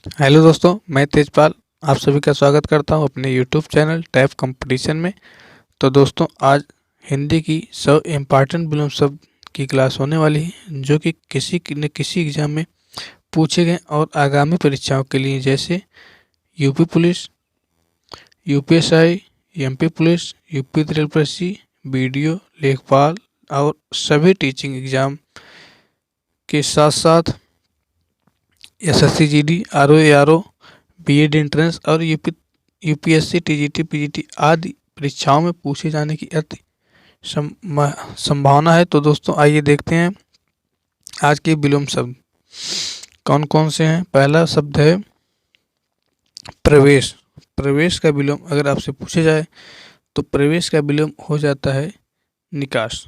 Hello दोस्तों, मैं तेजपाल आप सभी का स्वागत करता हूं अपने यूट्यूब चैनल टैफ कंपटीशन में। तो दोस्तों, आज हिंदी की 100 इम्पॉर्टेंट विलोम शब्द की क्लास होने वाली है जो कि किसी न किसी एग्जाम में पूछे गए और आगामी परीक्षाओं के लिए जैसे UP police, UPSI, MP police, UP त्रिपसी, बीडीओ, लेखपाल और सभी टीचिंग एग्जाम के साथ साथ SSC GD, RO ARO, BEd entrance और यूपीएससी टीजीटी पीजीटी आदि परीक्षाओं में पूछे जाने की अति संभावना है। तो दोस्तों, आइए देखते हैं आज के विलोम शब्द कौन कौन से हैं। पहला शब्द है प्रवेश। प्रवेश का विलोम अगर आपसे पूछे जाए तो प्रवेश का विलोम हो जाता है निकास।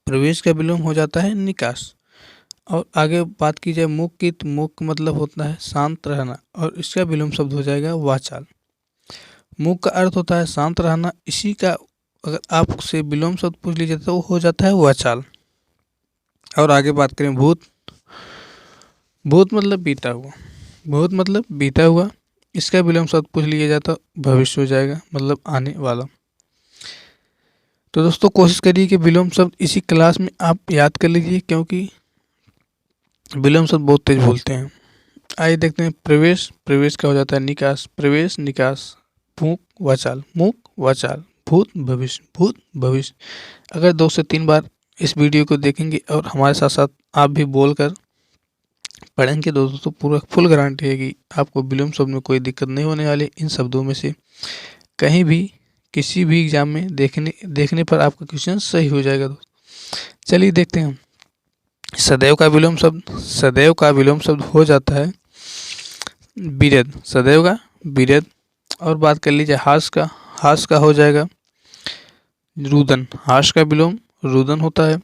प्रवेश का विलोम हो जाता है निकास। और आगे बात की जाए मूक की, तो मूक का मतलब होता है शांत रहना और इसका विलोम शब्द हो जाएगा वाचाल। मूक का अर्थ होता है शांत रहना, इसी का अगर आपसे विलोम शब्द पूछ लीजिए तो वो हो जाता है वाचाल। और आगे बात करें भूत। भूत मतलब बीता हुआ। भूत मतलब बीता हुआ, इसका विलोम शब्द पूछ लिया जाता तो भविष्य हो जाएगा, मतलब आने वाला। तो दोस्तों, कोशिश करिए कि विलोम शब्द इसी क्लास में आप याद कर लीजिए, क्योंकि विलोम शब्द बहुत तेज बोलते हैं। आइए देखते हैं प्रवेश। प्रवेश का हो जाता है निकास। प्रवेश निकास। मूक वाचाल। मूक वाचाल। भूत भविष्य। भूत भविष्य। अगर 2 से 3 बार इस वीडियो को देखेंगे और हमारे साथ साथ आप भी बोलकर पढ़ेंगे तो दोस्तों पूरा फुल गारंटी है कि आपको विलोम शब्द में कोई दिक्कत नहीं होने वाली। इन शब्दों में से कहीं भी किसी भी एग्जाम में देखने पर आपका क्वेश्चन सही हो जाएगा। दोस्तों चलिए देखते हैं। सदैव का विलोम शब्द। सदैव का विलोम शब्द हो जाता है बीरद। सदैव का बीरद। और बात कर लीजिए हास का। हास का हो जाएगा रुदन। हास का विलोम रुदन होता है।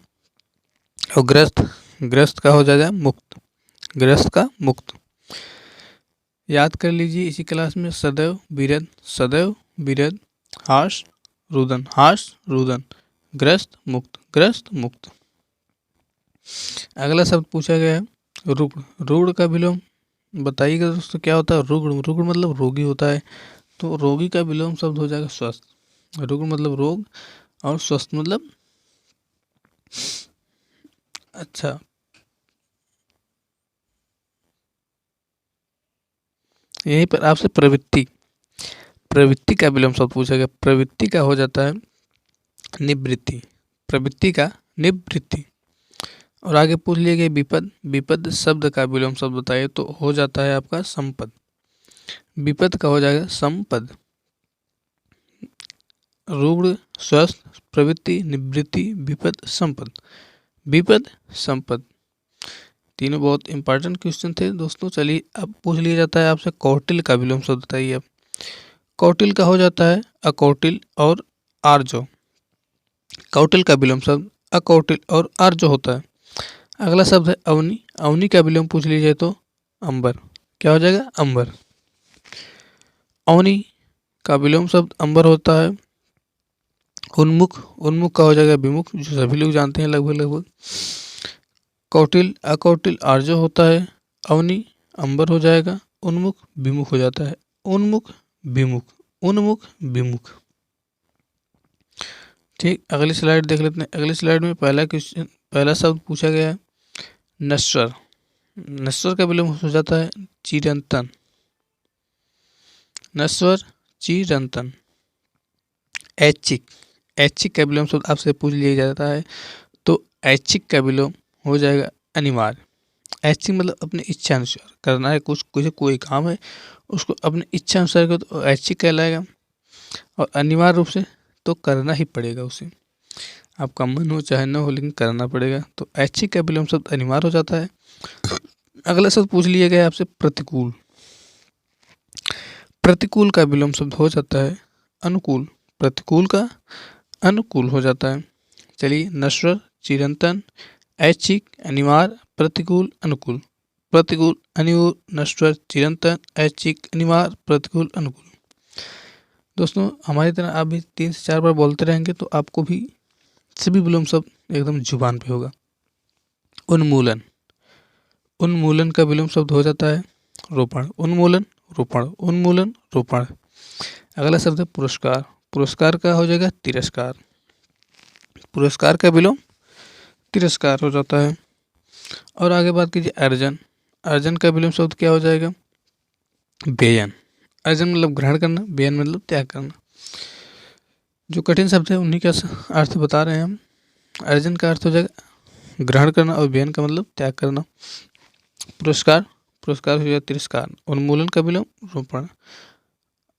और ग्रस्त। ग्रस्त का हो जाएगा मुक्त। ग्रस्त का मुक्त। याद कर लीजिए इसी क्लास में सदैव बीरद, सदैव बीरद, हास रुदन, हास रुदन, ग्रस्त मुक्त, ग्रस्त मुक्त। अगला शब्द पूछा गया है रुग्ण। रुग्ण का विलोम बताइएगा दोस्तों क्या होता है रुग्ण। रुग्ण मतलब रोगी होता है, तो रोगी का विलोम शब्द हो जाएगा स्वस्थ। रुग्ण मतलब रोग और स्वस्थ मतलब अच्छा। यहीं पर आपसे प्रवृत्ति। प्रवृत्ति का विलोम शब्द पूछा गया। प्रवृत्ति का हो जाता है निवृत्ति। प्रवृत्ति का निवृत्ति। और आगे पूछ लिए गए विपद। विपद शब्द का विलोम शब्द बताइए तो हो जाता है आपका संपद। विपद का हो जाएगा संपद। रुग्ण, स्वस्थ, प्रवृत्ति, निवृत्ति, विपद, संपद। विपद संपद तीनों बहुत इंपॉर्टेंट क्वेश्चन थे दोस्तों। चलिए अब पूछ लिया जाता है आपसे कौटिल्य का विलोम शब्द बताइए। अब कौटिल्य का हो जाता है अकौटिल्य और आर्जो। कौटिल्य का विलोम शब्द अकौटिल्य और आर्जो होता है। अगला शब्द है अवनी। अवनी का विलोम पूछ लीजिए तो अंबर। क्या हो जाएगा अंबर। अवनी का विलोम शब्द अंबर होता है। उन्मुख। उन्मुख का हो जाएगा विमुख, जो सभी लोग जानते हैं लगभग लगभग। कौटिल्य अकौटिल्य आर्जो होता है। अवनी अंबर हो जाएगा। उन्मुख विमुख हो जाता है। उन्मुख विमुख। उन्मुख विमुख। ठीक, अगली स्लाइड देख लेते हैं। अगली स्लाइड में पहला शब्द पूछा गया है नश्वर। नश्वर का विलोम हो जाता है चिरंतन। नश्वर चिरंतन। ऐच्छिक। ऐच्छिक का विलोम शब्द आपसे पूछ लिया जाता है तो ऐच्छिक का विलोम हो जाएगा अनिवार्य। ऐच्छिक मतलब अपनी इच्छा अनुसार करना है कुछ, कोई काम है उसको अपनी इच्छा अनुसार करो तो ऐच्छिक कहलाएगा। और अनिवार्य रूप से तो करना ही पड़ेगा उसे, आपका मन हो चाहे न हो लेकिन करना पड़ेगा। तो ऐच्छिक का विलोम शब्द अनिवार्य हो जाता है। अगला शब्द पूछ लिया गया आपसे प्रतिकूल। प्रतिकूल का विलोम शब्द हो जाता है अनुकूल। प्रतिकूल का अनुकूल हो जाता है। चलिए नश्वर, चिरंतन, ऐच्छिक, अनिवार्य, प्रतिकूल, अनुकूल। प्रतिकूल, अनुकूल, नश्वर, चिरंतन, ऐच्छिक, अनिवार्य, प्रतिकूल, अनुकूल। दोस्तों हमारी तरह आप भी 3 से 4 बार बोलते रहेंगे तो आपको भी सभी विलोम शब्द एकदम जुबान पे होगा। उन्मूलन। उन्मूलन का विलोम शब्द हो जाता है रोपण, उन्मूलन, रोपण, उन्मूलन, रोपण। अगला शब्द है पुरस्कार। पुरस्कार का हो जाएगा तिरस्कार। पुरस्कार का विलोम तिरस्कार हो जाता है। और आगे बात कीजिए अर्जन। अर्जन का विलोम शब्द क्या हो जाएगा? बेयन। अर्जन मतलब ग्रहण करना, बेयन मतलब त्याग करना। जो कठिन शब्द है उन्हीं का अर्थ बता रहे हैं हम। अर्जन का अर्थ हो जाएगा ग्रहण करना और बेयन का मतलब त्याग करना। पुरस्कार, पुरस्कार हो जाएगा तिरस्कार। उन्मूलन का विलोम रोपण।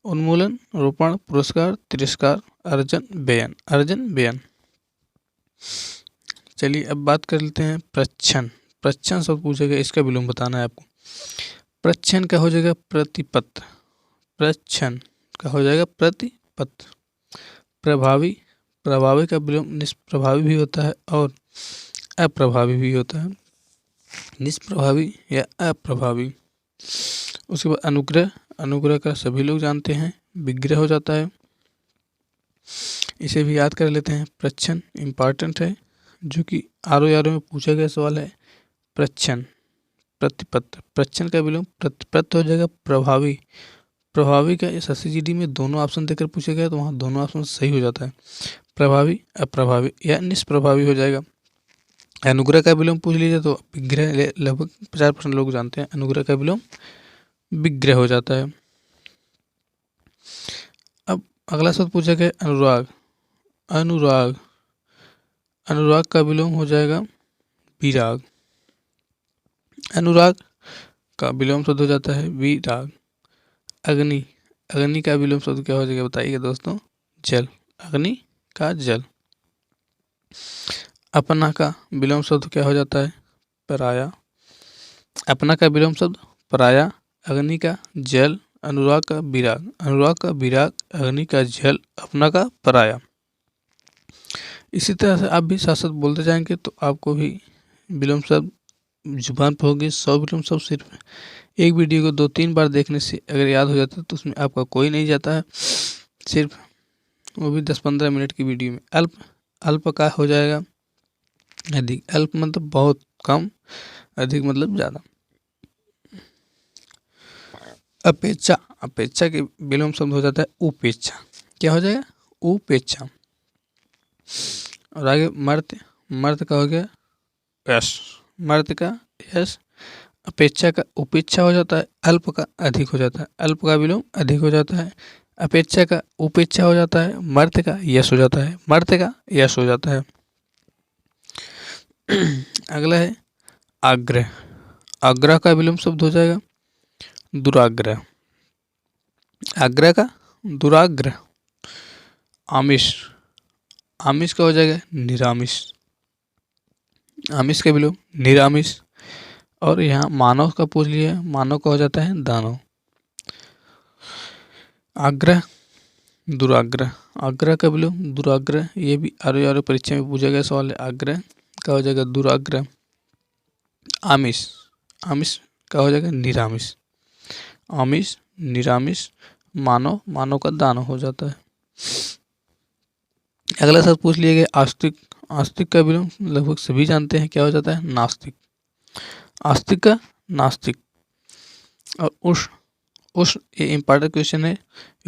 उन्मूलन, रोपण, पुरस्कार, तिरस्कार, अर्जन, बेयन। अर्जन, बेयन। चलिए अब बात कर लेते हैं प्रच्छन। प्रच्छन शब्द पूछेगा, इसका विलोम बताना है आपको। प्रच्छन का हो जाएगा प्रतिपत्र। प्रच्छन का हो जाएगा प्रतिपत्र। प्रभावी, प्रभावी का विलोम निष्प्रभावी भी होता है और अप्रभावी भी होता है। निष्प्रभावी या अप्रभावी। उसके बाद अनुग्रह। अनुग्रह का सभी लोग जानते हैं विग्रह हो जाता है। इसे भी याद कर लेते हैं। प्रच्छन इम्पॉर्टेंट है, जो कि आर में पूछा गया सवाल है। प्रच्छन, प्रतिपत्र। प्रच्छन का विलोम प्रतिपत्र हो जाएगा प्रभावी। प्रभावी का इस SCGD में दोनों ऑप्शन देकर पूछा गया तो वहाँ दोनों ऑप्शन सही हो जाता है। प्रभावी, अप्रभावी या निष्प्रभावी हो जाएगा। अनुग्रह का विलोम पूछ लीजिए तो विग्रह लगभग 50% लोग जानते हैं। अनुग्रह का विलोम विग्रह हो जाता है। अब अगला शब्द पूछा गया अनुराग। अनुराग, अनुराग का विलोम हो जाएगा विराग। अनुराग का विलोम शब्द हो जाता है विराग। अग्नि, अग्नि का विलोम शब्द क्या हो जाएगा बताइए दोस्तों? जल। अग्नि का जल। अपना का विलोम शब्द क्या हो जाता है? पराया। अपना का विलोम शब्द पराया। अग्नि का जल, अनुराग का विराग। अनुराग का विराग, अग्नि का जल, अपना का पराया। इसी तरह से आप भी साथ साथ बोलते जाएंगे तो आपको भी विलोम शब्द जुबान पर होगी। 100 विलोम शब्द सिर्फ एक वीडियो को 2-3 बार देखने से अगर याद हो जाता है तो उसमें आपका कोई नहीं जाता है, सिर्फ वो भी 10-15 मिनट की वीडियो में। अल्प, अल्प का हो जाएगा अधिक। अल्प मतलब बहुत कम, अधिक मतलब ज़्यादा। अपेक्षा, अपेक्षा के विलोम शब्द हो जाता है उपेक्षा। क्या हो जाएगा? उपेक्षा। और आगे मर्त्य, मर्त्य का हो गया यश। मर्त्य का यश। अपेक्षा का उपेक्षा हो जाता है। अल्प का अधिक हो जाता है। अल्प का विलोम अधिक हो जाता है। अपेक्षा का उपेक्षा हो जाता है। मर्त्य का यश हो जाता है। मर्त्य का यश हो जाता है। अगला है आग्रह। आग्रह का विलोम शब्द हो जाएगा दुराग्रह। आग्रह का दुराग्रह। आमिष, आमिष का हो जाएगा निरामिष। आमिष का विलोम निरामिष। और यहाँ मानव का पूछ लिया, मानव का हो जाता है दानव। आग्रह, दुराग्रह। आग्रह का विलोम दुराग्रह। ये भी आर परीक्षा में पूछा गया सवाल है। आग्रह का हो जाएगा दुराग्रह। आमिष, आमिष का हो जाएगा निरामिष। आमिष, निरामिष, मानव, मानव का दानव हो जाता है। अगला शब्द पूछ लिया गया आस्तिक। आस्तिक का विलोम लगभग सभी जानते हैं, क्या हो जाता है? नास्तिक। आस्तिक का नास्तिक। और उष्ण, उष्ण ये इम्पॉर्टेंट क्वेश्चन है,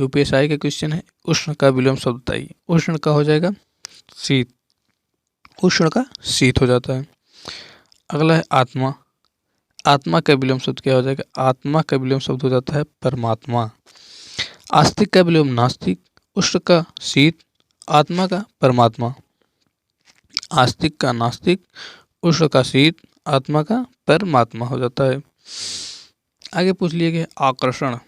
UPSI का क्वेश्चन है। उष्ण का विलोम शब्द बताइए। उष्ण का हो जाएगा शीत। उष्ण का शीत हो जाता है। अगला है आत्मा। आत्मा का विलोम शब्द क्या हो जाएगा? आत्मा का विलोम शब्द हो जाता है परमात्मा। आस्तिक का विलोम नास्तिक। उष्ण का शीत। आत्मा का परमात्मा। आस्तिक का नास्तिक। उष्ण का शीत। आत्मा का परमात्मा हो जाता है। आगे पूछ लिया गया आकर्षण।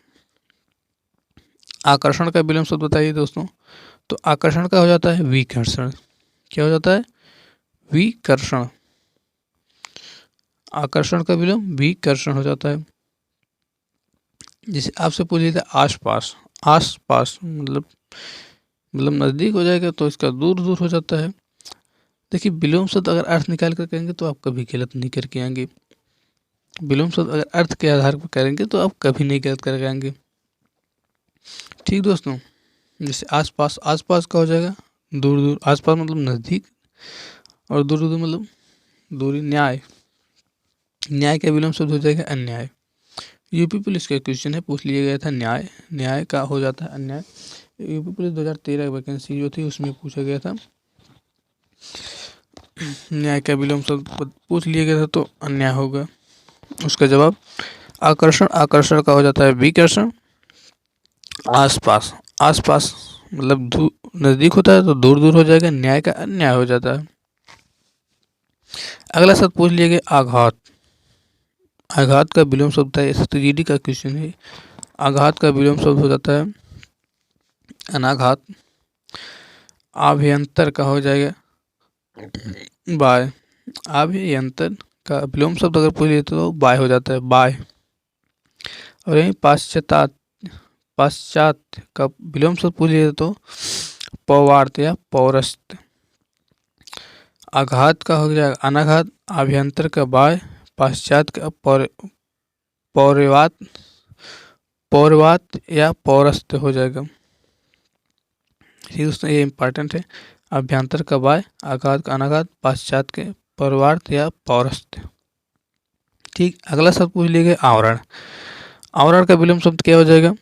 आकर्षण का विलोम शब्द बताइए दोस्तों। तो आकर्षण का हो जाता है विकर्षण। क्या हो जाता है? विकर्षण। आकर्षण का विलोम विकर्षण हो जाता है। जैसे आपसे पूछ लिया था आसपास। आसपास मतलब नज़दीक हो जाएगा तो इसका दूर दूर हो जाता है। देखिए विलोम शब्द अगर अर्थ निकाल कर करेंगे तो आप कभी गलत नहीं करके आएंगे। विलोम शब्द अगर अर्थ के आधार पर करेंगे तो आप कभी नहीं गलत करके आएंगे। ठीक दोस्तों, जैसे आसपास, आसपास का हो जाएगा दूर दूर। आसपास मतलब नज़दीक और दूर दूर मतलब दूरी। न्याय, न्याय का विलोम शब्द हो जाएगा अन्याय। यूपी पुलिस का क्वेश्चन है, पूछ लिया गया था न्याय, न्याय का हो जाता है अन्याय। यूपी पुलिस 2013 वैकेंसी जो थी उसमें पूछा गया था, न्याय का विलोम शब्द पूछ लिया गया था तो अन्याय होगा उसका जवाब। आकर्षण, आकर्षण का हो जाता है विकर्षण। आसपास, आसपास मतलब नजदीक होता है तो दूर दूर हो जाएगा, न्याय का अन्याय हो जाता है। अगला शब्द पूछ लिया गया आघात, आघात का विलोम शब्द है, तो जीडी का क्वेश्चन है। आघात का विलोम शब्द हो जाता है अनाघात। आभ्यंतर का हो जाएगा बाय, आभ्यंतर का विलोम शब्द अगर पूछ लिया तो बाय हो जाता है बाय। और यही पाश्चात्य, पाश्चात्य का विलोम शब्द पूछ लिया तो पौवार्त या पौरस्त। आघात का हो जाएगा अनाघात, आभ्यंतर का बाय, पाश्चात्य का पौर्वात, पौर्वात या पौरस्त हो जाएगा। ठीक दोस्तों, ये इंपॉर्टेंट है। अभ्यंतर का बाय, आघात का अनाघात, पाश्चात्य के पौर्वात या पौरस्त। ठीक, अगला शब्द पूछ लिया गया आवरण। आवरण का विलोम शब्द क्या हो जाएगा?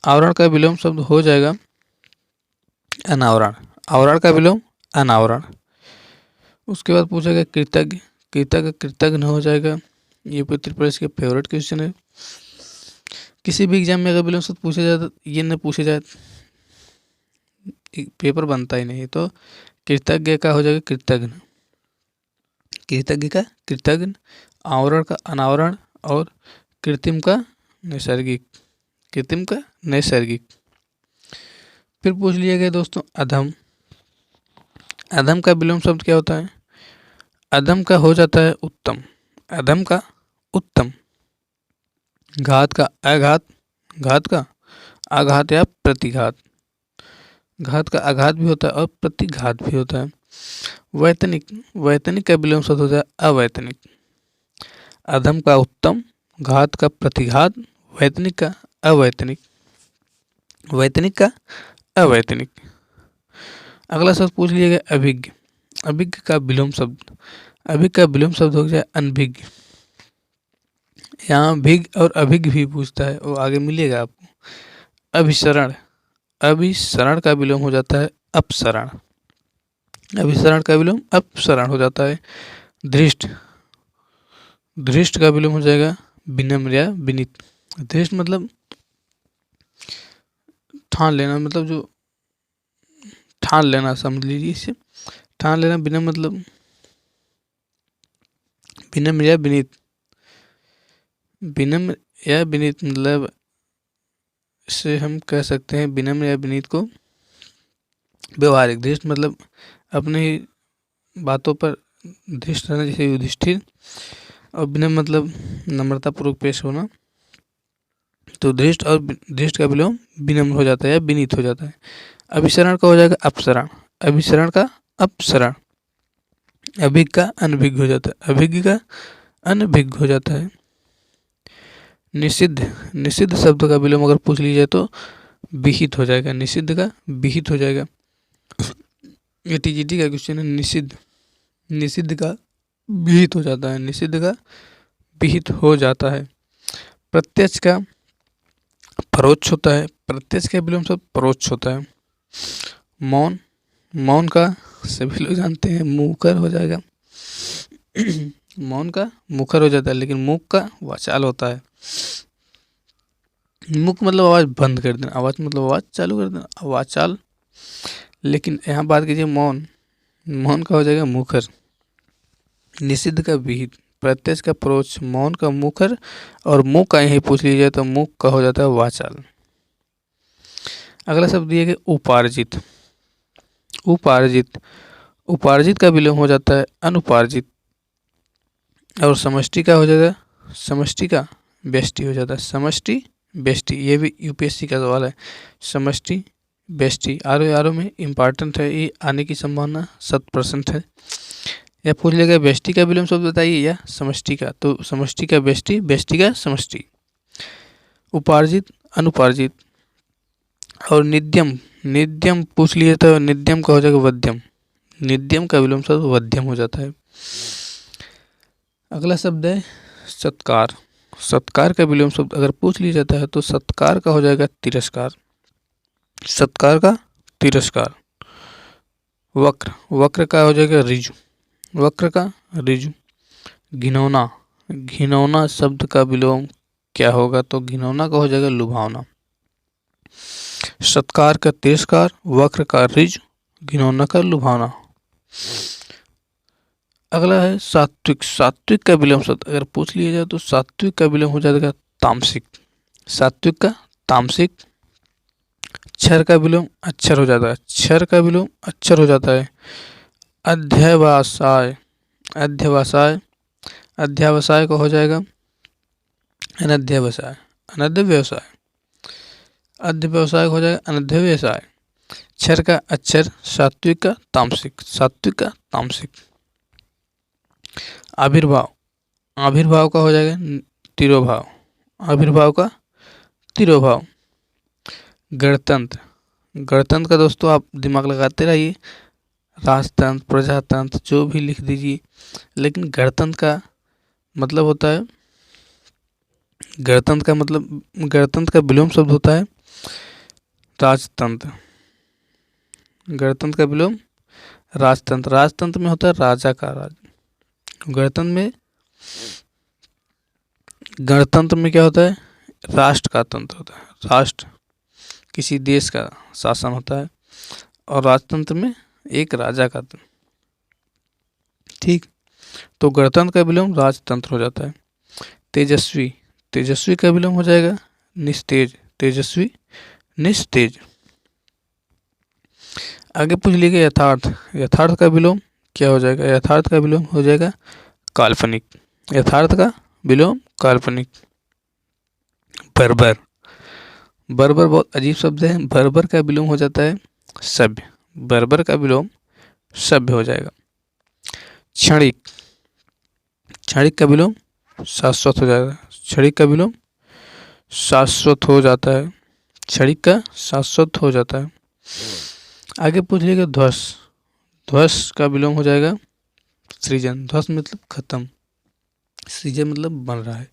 आवरण का विलोम शब्द हो जाएगा अनावरण। आवरण का विलोम अनावरण। उसके बाद पूछा गया कृतज्ञ, कृतज्ञ कृतज्ञ हो जाएगा। ये उत्तर प्रदेश के फेवरेट क्वेश्चन है। किसी भी एग्जाम में अगर विलोम शब्द पूछा जाए तो ये न पूछे जाए पेपर बनता ही नहीं। तो कृतज्ञ का हो जाएगा कृतज्ञ, कृतज्ञ का कृतज्ञ, आवरण का अनावरण और कृत्रिम का नैसर्गिक, कृत्रिम का नैसर्गिक। फिर पूछ लिया गया दोस्तों अधम। अधम का विलोम शब्द क्या होता है? अधम का हो जाता है उत्तम, अधम का उत्तम। घात का आघात, घात का आघात या प्रतिघात। घात का आघात भी होता है और प्रतिघात भी होता है। वैतनिक, वैतनिक का विलोम शब्द होता है अवैतनिक। अधम का उत्तम, घात का प्रतिघात, वैतनिक का अवैतनिक, वैतनिक का अवैतनिक। अगला शब्द पूछ लिया गया अभिज्ञ। अभिज्ञ का विलोम शब्द, अभिज्ञ का विलोम शब्द हो गया अनभिज्ञ। यहाँ भिज्ञ और अभिज्ञ भी पूछता है, वो आगे मिलेगा आपको। अभिसरण, अभिसरण का विलोम हो जाता है अपसरण। अभिसरण का विलोम अपसरण हो जाता है। धृष्ट, धृष्ट का विलोम हो जाएगा विनम्र या विनीत। धृष्ट मतलब ठान लेना, मतलब जो ठान लेना समझ लीजिए इसे, ठान लेना। विनम्र मतलब विनम्र या विनीत, विनम्र या विनीत मतलब से हम कह सकते हैं विनम्र या विनीत को व्यवहारिक। धृष्ट मतलब अपने ही बातों पर धृष्ट रहना, जैसे युधिष्ठिर। और विनम्र मतलब नम्रतापूर्वक पेश होना। तो धृष्ट और धृष्ट का विलोम विनम्र हो जाता है या विनीत हो जाता है। अभिसरण का हो जाएगा अपसरण, अभिसरण का अपसरण। अभिज्ञ का अनभिज्ञ हो जाता है, अभिज्ञ का अनभिज्ञ हो जाता है। निषिद्ध, निषिद्ध शब्द का विलोम अगर पूछ लीजिए तो विहित हो जाएगा, निषिद्ध का विहित हो जाएगा। ये टीजीटी का क्वेश्चन है। निषिद्ध, निषिद्ध का विहित हो जाता है, निषिद्ध का विहित हो जाता है। प्रत्यक्ष का परोक्ष होता है, प्रत्यक्ष का विलोम शब्द परोक्ष होता है। मौन, मौन का सभी लोग जानते हैं मुकर हो जाएगा। मौन का मुखर हो जाता है, लेकिन मुख का वाचाल होता है। मुख मतलब आवाज बंद कर देना, आवाज मतलब आवाज चालू कर देना, वाचाल। लेकिन यहाँ बात कीजिए मौन, मौन का हो जाएगा मुखर। निषिद्ध का विहित, प्रत्यक्ष का परोक्ष, मौन का मुखर और मुख का यही पूछ लीजिए तो मुख का हो जाता है वाचाल। अगला शब्द दिया गया उपार्जित। उपार्जित, उपार्जित का विलोम हो जाता है अनुपार्जित। और समष्टि का हो जाएगा, समष्टि का व्यष्टि हो जाता है, समष्टि व्यष्टि। ये भी यूपीएससी का सवाल है, समष्टि व्यष्टि। आर में इम्पॉर्टेंट है, ये आने की संभावना 100% है। या पूछ लेगा व्यष्टि का विलोम शब्द बताइए या समष्टि का, तो समष्टि का व्यष्टि, व्यष्टि का समष्टि। उपार्जित, अनुपार्जित। और निद्यम, निद्यम पूछ लिए तो निद्यम का हो जाएगा वध्यम, निद्यम का विलोम शब्द वध्यम हो जाता है। अगला शब्द है सत्कार। सत्कार का विलोम शब्द अगर पूछ लिया जाता है तो सत्कार का हो जाएगा तिरस्कार। सत्कार का तिरस्कार। वक्र, वक्र का हो जाएगा ऋजु। वक्र का ऋजु। घिनौना, घिनौना शब्द का विलोम क्या होगा? तो घिनौना का हो जाएगा लुभावना। सत्कार का तिरस्कार, वक्र का ऋजु, घिनौना का लुभावना। अगला है सात्विक। सात्विक का विलोम शब्द अगर पूछ लिया जाए तो सात्विक का विलोम हो जाएगा तामसिक। सात्विक का तामसिक। क्षर का विलोम अक्षर हो जाता है। क्षर का विलोम अक्षर हो जाता है। अध्यवसाय, अध्यवसाय, अध्यवसाय का हो जाएगा अनध्यवसाय। अनध्य व्यवसाय, अध्य व्यवसाय हो जाएगा अनध्य व्यवसाय। क्षर का अक्षर, सात्विक का तामसिक। सात्विक का तामसिक। आविर्भाव, आविर्भाव का हो जाएगा तिरोभाव। आविर्भाव का तिरोभाव। गणतंत्र, गणतंत्र का दोस्तों आप दिमाग लगाते रहिए, राजतंत्र, प्रजातंत्र जो भी लिख दीजिए, लेकिन गणतंत्र का मतलब होता है, गणतंत्र का मतलब, गणतंत्र का विलोम शब्द होता है राजतंत्र। गणतंत्र का विलोम राजतंत्र। राजतंत्र में होता है राजा का राज। गणतंत्र में, गणतंत्र में क्या होता है? राष्ट्र का तंत्र होता है। राष्ट्र किसी देश का शासन होता है और राजतंत्र में एक राजा का तंत्र। ठीक, तो गणतंत्र का विलोम राजतंत्र हो जाता है। तेजस्वी, तेजस्वी का विलोम हो जाएगा निस्तेज। तेजस्वी, निस्तेज। आगे पूछ लीजिए यथार्थ। यथार्थ का विलोम क्या हो जाएगा? यथार्थ का विलोम हो जाएगा काल्पनिक। यथार्थ का विलोम काल्पनिक। बर्बर, बर्बर बहुत अजीब शब्द है। बर्बर का विलोम हो जाता है सभ्य। बर्बर का विलोम सभ्य हो जाएगा। क्षणिक, क्षणिक का विलोम शाश्वत हो जाएगा। क्षणिक का विलोम शाश्वत हो जाता है। क्षणिक का शाश्वत हो जाता है। आगे पूछ लीजिएगा ध्वस। ध्वस का विलोम हो जाएगा सृजन। ध्वस मतलब खत्म, सृजन मतलब बन रहा है,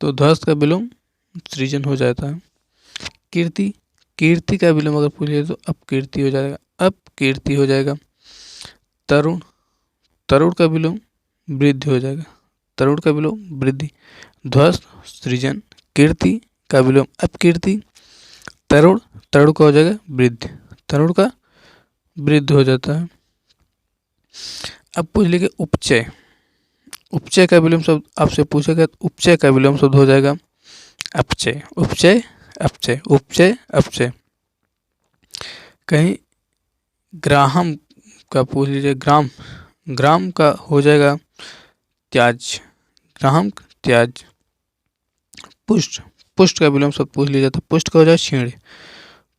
तो ध्वस का विलोम सृजन हो जाता है। कीर्ति, कीर्ति का विलोम अगर पूछ लिया तो अपकीर्ति हो जाएगा। अपकीर्ति हो जाएगा। तरुण, तरुण का विलोम वृद्धि हो जाएगा। तरुण का विलोम वृद्धि। ध्वस सृजन, कीर्ति का विलोम अपकीर्ति, तरुण, तरुण का हो जाएगा वृद्धि। तरुण का वृद्धि हो जाता है। अब पूछ लीजिए उपचय। उपचय का विलोम शब्द आपसे पूछेगा तो उपचय का विलोम शब्द हो जाएगा अपचय। उपचय, अपचय, उपचय, अपचय। कहीं ग्राम का पूछ लीजिए, ग्राम, ग्राम का हो जाएगा त्याज। ग्राम, त्याज। पुष्ट, पुष्ट का विलोम शब्द पूछ लिया जाता है। पुष्ट का हो जाएगा क्षीण।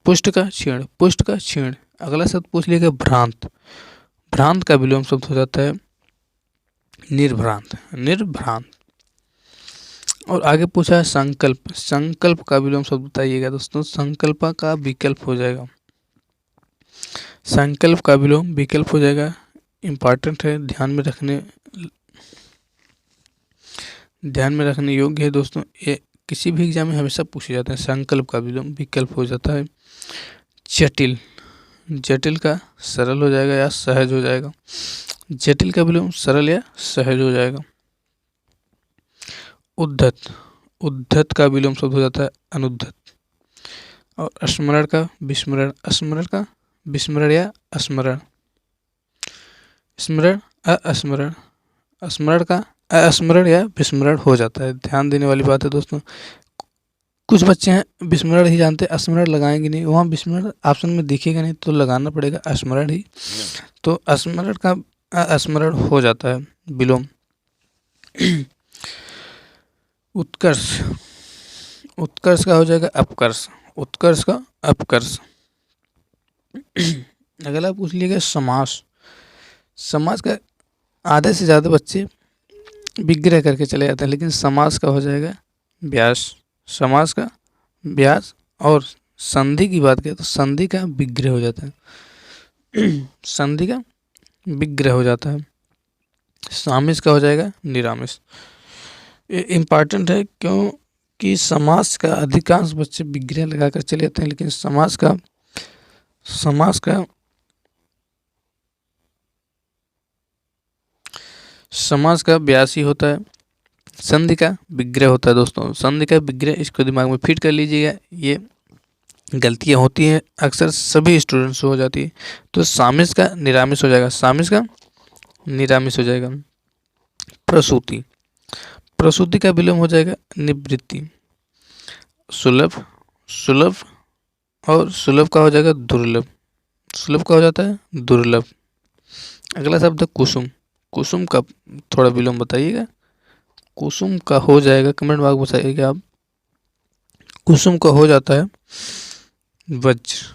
पुष्ट का क्षीण, पुष्ट का क्षीण। अगला शब्द पूछ लीजिएगा भ्रांत। भ्रांत का विलोम शब्द हो जाता है निर्भ्रांत। निर्भ्रांत। और आगे पूछा है संकल्प। संकल्प का विलोम शब्द बताइएगा दोस्तों। संकल्प का विकल्प हो जाएगा। संकल्प का विलोम विकल्प हो जाएगा। इम्पॉर्टेंट है, ध्यान में रखने योग्य है दोस्तों। ये किसी भी एग्जाम में हमेशा पूछे जाते हैं। संकल्प का विलोम विकल्प हो जाता है। जटिल, जटिल का सरल हो जाएगा या सहज हो जाएगा। जटिल का विलोम सरल या सहज हो जाएगा। उद्धत, उद्धत का विलोम शब्द हो जाता है अनुद्धत। और स्मरण का विस्मरण। स्मरण का विस्मरण या स्मरण। स्मरण, अस्मरण। स्मरण का अस्मरण या विस्मरण हो जाता है। ध्यान देने वाली बात है दोस्तों। कुछ बच्चे हैं विस्मरण ही जानते हैं, स्मरण लगाएंगे नहीं। वहाँ विस्मरण ऑप्शन में दिखेगा नहीं तो लगाना पड़ेगा स्मरण ही। तो स्मरण का स्मरण हो जाता है विलोम। उत्कर्ष, उत्कर्ष का हो जाएगा अपकर्ष। उत्कर्ष का अपकर्ष। अगला पूछ लिएगा समास। समास का आधे से ज़्यादा बच्चे विग्रह करके चले जाते हैं, लेकिन समास का हो जाएगा व्यास। समास का व्यास। और संधि की बात करें तो संधि का विग्रह हो जाता है। संधि का विग्रह हो जाता है। सामिस का हो जाएगा निरामिस। ये इम्पॉर्टेंट है क्योंकि समास का अधिकांश बच्चे विग्रह लगाकर चले जाते हैं, लेकिन समास का ब्यासी होता है, संधि का विग्रह होता है। दोस्तों संधि का विग्रह, इसको दिमाग में फिट कर लीजिएगा, ये गलतियां होती हैं अक्सर सभी स्टूडेंट्स से हो जाती है। तो सामिस का निरामिस हो जाएगा, सामिस का निरामिस हो जाएगा। प्रसूति, प्रसूति का विलोम हो जाएगा निवृत्ति। सुलभ, सुलभ और सुलभ का हो जाएगा दुर्लभ, सुलभ का हो जाता है दुर्लभ। अगला शब्द है कुसुम, कुसुम का थोड़ा विलोम बताइएगा, कुसुम का हो जाएगा, कमेंट बॉक्स बताइएगा आप। कुसुम का हो जाता है वज्र,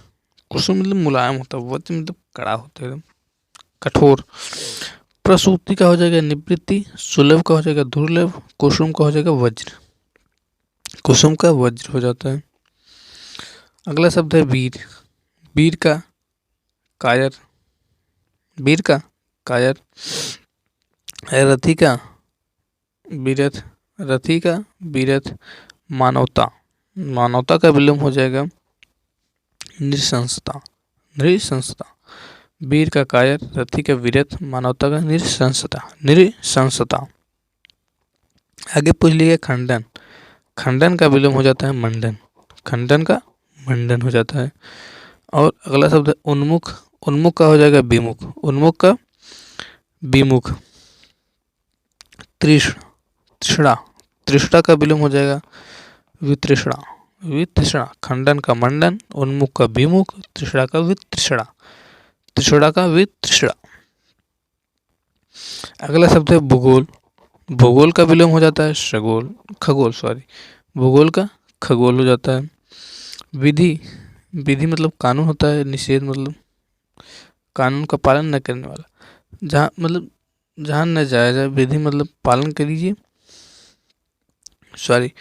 कुसुम मतलब मुलायम होता है, वज्र मतलब कड़ा होता है, एकदम कठोर। प्रसूति का हो जाएगा निवृत्ति, सुलभ का हो जाएगा दुर्लभ, कुसुम का हो जाएगा वज्र, कुसुम का वज्र हो जाता है। अगला शब्द है वीर, वीर का कायर, वीर का कायर। रथी का वीरथ, रथी का वीरथ। मानवता, मानवता का विलोम हो जाएगा नृशंसता, नृशंसता। वीर का कायर, रथी का वीरथ, मानवता का नृशंसता, नृशंसता। आगे पूछ लिया खंडन, खंडन का विलोम हो जाता है मंडन, खंडन का मंडन हो जाता है। और अगला शब्द है उन्मुख, उन्मुख का हो जाएगा विमुख, उन्मुख का विमुख। तृष्णा, तृष्णा का विलोम हो जाएगा वितृष्णा, वितृष्णा। खंडन का मंडन, उन्मुख का विमुख, तृष्णा का वितृष्णा, तृष्णा का वितृष्णा। अगला शब्द है भूगोल, भूगोल का विलोम हो जाता है खगोल, खगोल सॉरी, भूगोल का खगोल हो जाता है। विधि, विधि मतलब कानून होता है, निषेध मतलब कानून का पालन न करने वाला, जहाँ मतलब जहाँ न जाया जाए, विधि मतलब पालन करिए, सॉरी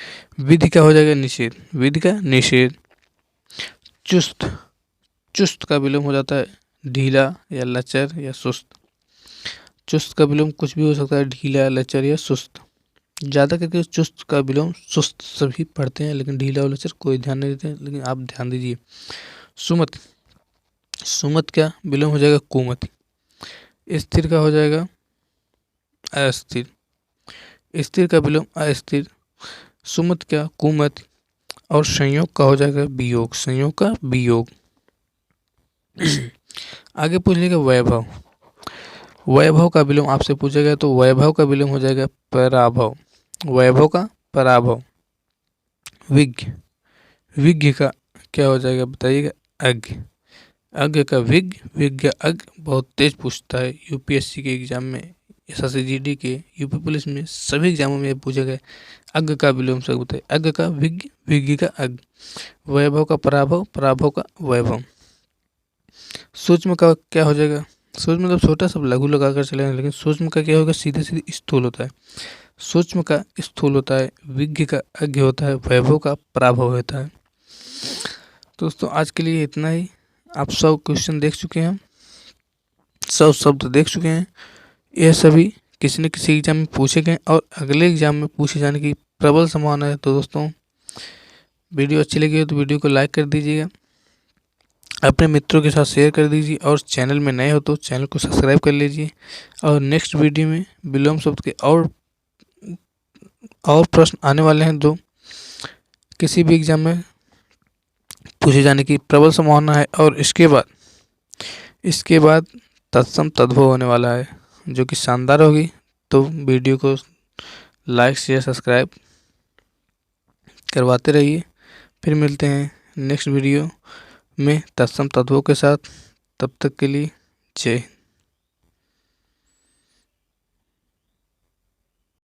विधि का हो जाएगा निषेध, विधि का निषेध। चुस्त, चुस्त का विलोम हो जाता है ढीला या लचर या सुस्त, चुस्त का विलोम कुछ भी हो सकता है, ढीला लचर या सुस्त। ज़्यादा करके चुस्त का विलोम सुस्त सभी पढ़ते हैं, लेकिन ढीला और लचर कोई ध्यान नहीं देते हैं, लेकिन आप ध्यान दीजिए। सुमति, सुमत का विलोम हो जाएगा कुमति। स्थिर का हो जाएगा अस्थिर, स्थिर का विलोम अस्थिर। सुमत का कुमत। और संयोग का हो जाएगा वियोग, संयोग का वियोग। आगे पूछ लेगा वैभव, वैभव का विलोम आपसे पूछा गया तो वैभव का विलोम हो जाएगा पराभव, वैभव का पराभव। विज्ञ, विज्ञ का क्या हो जाएगा बताइएगा अज्ञ, अज्ञ का विज्ञ, विज्ञ अज्ञ। बहुत तेज पूछता है यूपीएससी के एग्जाम में, एसएससी के, यूपी पुलिस में, सभी एग्जामों में पूछा गया। अज्ञ का विलोम से बताइए, अज्ञ का विज्ञ, विज्ञ का अज्ञ। वैभव का पराभव, पराभव का वैभव। सूक्ष्म का क्या हो जाएगा, सूक्ष्म मतलब छोटा सब लघु लगा कर चलेंगे, लेकिन सूक्ष्म का क्या होगा सीधे सीधे स्थूल होता है, सूक्ष्म का स्थूल होता है, विज्ञ का अज्ञ होता है, वैभव का पराभव होता है। दोस्तों आज के लिए इतना ही। आप सब क्वेश्चन देख चुके हैं, सब शब्द देख चुके हैं, यह सभी किसी न किसी एग्जाम में पूछे गए और अगले एग्जाम में पूछे जाने की प्रबल संभावना है। तो दोस्तों वीडियो अच्छी लगी हो तो वीडियो को लाइक कर दीजिएगा, अपने मित्रों के साथ शेयर कर दीजिए, और चैनल में नए हो तो चैनल को सब्सक्राइब कर लीजिए। और नेक्स्ट वीडियो में विलोम शब्द के और प्रश्न आने वाले हैं जो किसी भी एग्जाम में पूछे जाने की प्रबल संभावना है। और इसके बाद तत्सम तद्भव होने वाला है जो कि शानदार होगी। तो वीडियो को लाइक शेयर सब्सक्राइब करवाते रहिए। फिर मिलते हैं नेक्स्ट वीडियो में तत्सम तत्वों के साथ, तब तक के लिए जय हिंद।